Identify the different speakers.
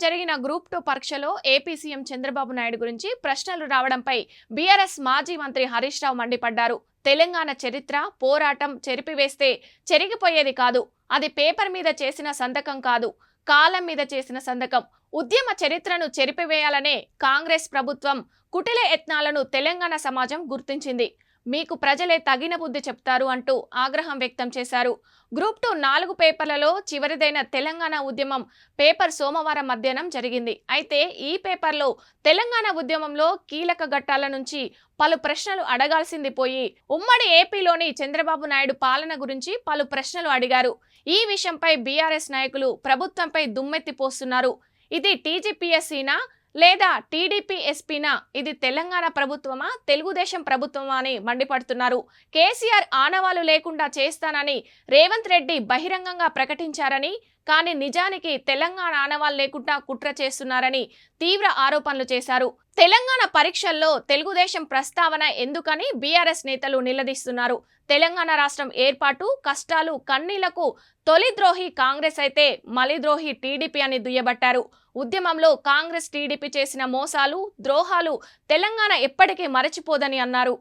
Speaker 1: జరిగిన గ్రూప్ 2 పరీక్షలో AP CM Chandrababu Naidu గురించి ప్రశ్నలు రావడంపై బీఆర్ఎస్ మాజీ మంత్రి హరీష్ రావు మండిపడ్డారు. తెలంగాణ చరిత్ర పోరాటం చెరిపివేస్తే చెరిగిపోయేది కాదు. అది పేపర్ మీద చేసిన సంతకం కాదు, కాలం మీద చేసిన సంతకం. ఉద్యమ చరిత్రను చెరిపివేయాలనే కాంగ్రెస్ ప్రభుత్వం కుటిల యత్నాలను తెలంగాణ సమాజం గుర్తించింది. మీకు ప్రజలే తగిన బుద్ధి చెప్తారు అంటూ ఆగ్రహం వ్యక్తం చేశారు. గ్రూప్ 2 4 పేపర్లలో చివరిదైన తెలంగాణ ఉద్యమం పేపర్ సోమవారం మధ్యాహ్నం జరిగింది. అయితే ఈ పేపర్లో తెలంగాణ ఉద్యమంలో కీలక ఘట్టాల నుంచి పలు ప్రశ్నలు అడగాల్సింది పోయి ఉమ్మడి ఏపీలోని చంద్రబాబు నాయుడు పాలన గురించి పలు ప్రశ్నలు అడిగారు. ఈ విషయంపై బీఆర్ఎస్ నాయకులు ప్రభుత్వంపై దుమ్మెత్తి పోస్తున్నారు. ఇది టీజీపీఎస్సీనా లేదా టీడీపీ ఎస్పీనా, ఇది తెలంగాణ ప్రభుత్వమా తెలుగుదేశం ప్రభుత్వమా అని మండిపడుతున్నారు. కేసీఆర్ ఆనవాలు లేకుండా చేస్తానని రేవంత్ రెడ్డి బహిరంగంగా ప్రకటించారని, కానీ నిజానికి తెలంగాణ ఆనవాలు లేకుండా కుట్ర చేస్తున్నారని తీవ్ర ఆరోపణలు చేశారు. తెలంగాణ పరీక్షల్లో తెలుగుదేశం ప్రస్తావన ఎందుకని బీఆర్ఎస్ నేతలు నిలదీస్తున్నారు. తెలంగాణ రాష్ట్రం ఏర్పాటు కష్టాలు కన్నీళ్లకు తొలి ద్రోహి కాంగ్రెస్ అయితే మలి ద్రోహి టీడీపీ అని దుయ్యబట్టారు. ఉద్యమంలో కాంగ్రెస్ టీడీపీ చేసిన మోసాలు ద్రోహాలు తెలంగాణ ఎప్పటికీ మరచిపోదని అన్నారు.